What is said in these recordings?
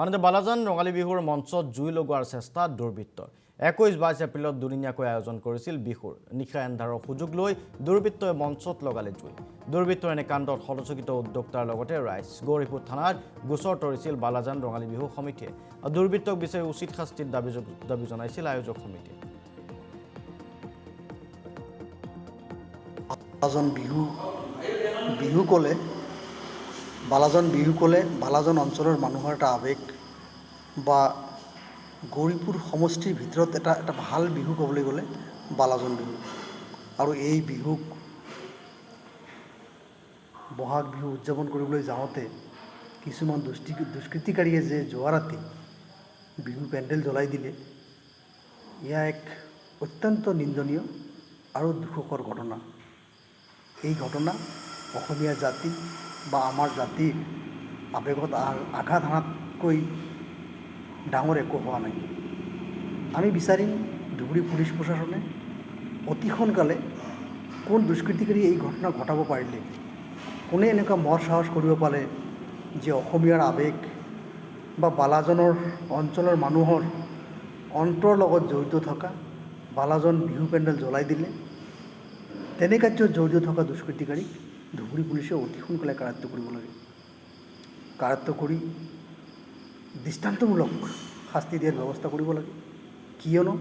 আনহাতে বালাজান ৰঙালী বিহুৰ মঞ্চত জুই লগোৱাৰ চেষ্টা দুৰ্বৃত্তৰ 21-22 এপ্ৰিলত দুদিনীয়াকৈ আয়োজন কৰিছিল বিহুৰ নিশা এন্ধাৰৰ সুযোগ লৈ দুৰ্বৃত্তই মঞ্চত লগালে জুই দুৰ্বৃত্তৰ এনে কাণ্ডত হতচকিত উদ্যোক্তাৰ লগতে ৰাইজ গৌৰীপুৰ থানাত গোচৰ তৰিছিল বালাজান ৰঙালী বিহু সমিতিয়ে দুৰ্বৃত্তক বিচাৰি উচিত শাস্তিৰ দাবী জনাইছিল আয়োজক সমিতিয়ে বালাজান বিহু ক'লে বালাজান অঞ্চলৰ মানুহৰ এটা আৱেগ বা গৌৰীপুৰ সমষ্টিৰ ভিতৰত এটা ভাল বিহু ক'বলৈ গ'লে বালাজান বিহু আৰু এই বিহুক বহাগ বিহু উদযাপন কৰিবলৈ যাওঁতে কিছুমান দুষ্কৃতিকাৰীয়ে যে যোৱা ৰাতি বিহু পেণ্ডেল জ্বলাই দিলে এয়া এক অত্যন্ত নিন্দনীয় আৰু দুখকৰ ঘটনা এই ঘটনা অসমীয়া জাতি বা আমাৰ জাতিৰ আৱেগত আঘাত হানাতকৈ ডাঙৰ একো হোৱা নাই আমি বিচাৰিম ধুবুৰী পুলিচ প্ৰশাসনে অতি সোনকালে কোন দুষ্কৃতিকাৰী এই ঘটনা ঘটাব পাৰিলে কোনে এনেকুৱা মহৎ সাহস কৰিব পাৰে যে অসমীয়াৰ আৱেগ বা বালাজানৰ অঞ্চলৰ মানুহৰ অন্তৰ লগত জড়িত থকা বালাজান বিহু পেণ্ডেল জ্বলাই দিলে তেনে কাৰ্যত জড়িত থকা দুষ্কৃতিকাৰীক ধুবুৰী পুলিচে অতি সোনকালে কাৰায়ত্ব কৰিব লাগে কাৰায়ত্ব কৰি দৃষ্টান্তমূলক শাস্তি দিয়াৰ ব্যৱস্থা কৰিব লাগে কিয়নো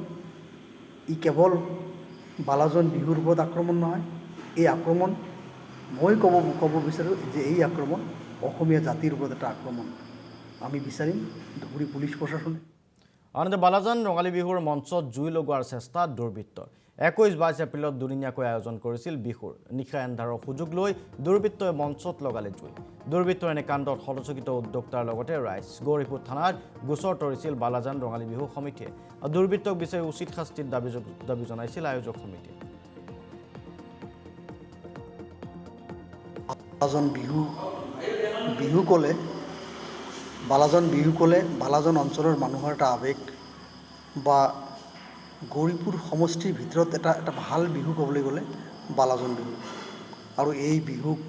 ই কেৱল বালাজান বিহুৰ ওপৰত আক্ৰমণ নহয় এই আক্ৰমণ মই ক'ব বিচাৰোঁ যে এই আক্ৰমণ অসমীয়া জাতিৰ ওপৰত এটা আক্ৰমণ আমি বিচাৰিম ধুবুৰী পুলিচ প্ৰশাসনে আনহাতে বালাজান ৰঙালী বিহুৰ মঞ্চত জুই লগোৱাৰ চেষ্টা দুৰ্বৃত্তৰ 21-22 এপ্ৰিলত দুদিনীয়াকৈ আয়োজন কৰিছিল বিহুৰ নিশা এন্ধাৰৰ সুযোগ লৈ দুৰ্বৃত্তই মঞ্চত লগালে জুই দুৰ্বৃত্তৰ এনে কাণ্ডত হতচকিত উদ্যোক্তাৰ লগতে ৰাইজ গৌৰীপুৰ থানাত গোচৰ তৰিছিল বালাজান ৰঙালী বিহু সমিতিয়ে দুৰ্বৃত্তক বিচাৰি উচিত শাস্তিৰ দাবী জনাইছিল আয়োজক সমিতিয়ে বালাজান বিহু ক'লে বালাজান অঞ্চলৰ মানুহৰ এটা আৱেগ বা গৌৰীপুৰ সমষ্টিৰ ভিতৰত এটা ভাল বিহু ক'বলৈ গ'লে বালাজান বিহু আৰু এই বিহুক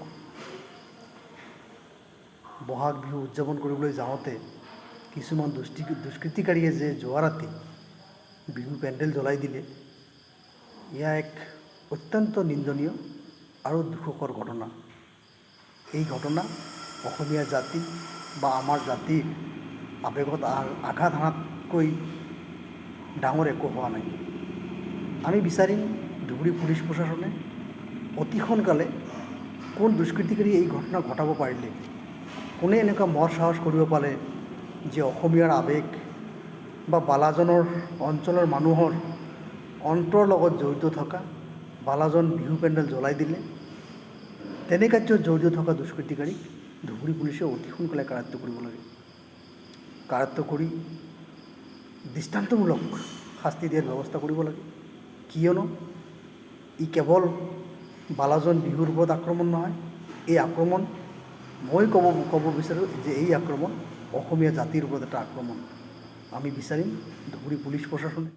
বহাগ বিহু উদযাপন কৰিবলৈ যাওঁতে কিছুমান দুষ্কৃতিকাৰীয়ে যে যোৱা ৰাতি বিহু পেণ্ডেল জ্বলাই দিলে এয়া এক অত্যন্ত নিন্দনীয় আৰু দুখকৰ ঘটনা এই ঘটনা অসমীয়া জাতি বা আমাৰ জাতিৰ আৱেগত আঘাত হানাতকৈ ডাঙৰ একো হোৱা নাই আমি বিচাৰিম ধুবুৰী পুলিচ প্ৰশাসনে অতি সোনকালে কোন দুষ্কৃতিকাৰী এই ঘটনা ঘটাব পাৰিলে কোনে এনেকুৱা মহৎ সাহস কৰিব পাৰে যে অসমীয়াৰ আৱেগ বা বালাজানৰ অঞ্চলৰ মানুহৰ অন্তৰ লগত জড়িত থকা বালাজান বিহু পেণ্ডেল জ্বলাই দিলে তেনে কাৰ্যত জড়িত থকা দুষ্কৃতিকাৰীক ধুবুৰী পুলিচে অতি সোনকালে কাৰায়ত্ব কৰিব লাগে কাৰায়ত্ব কৰি দৃষ্টান্তমূলক শাস্তি দিয়াৰ ব্যৱস্থা কৰিব লাগে কিয়নো ই কেৱল বালাজান বিহুৰ ওপৰত আক্ৰমণ নহয় এই আক্ৰমণ মই ক'ব বিচাৰোঁ যে এই আক্ৰমণ অসমীয়া জাতিৰ ওপৰত এটা আক্ৰমণ আমি বিচাৰিম ধুবুৰী পুলিচ প্ৰশাসনে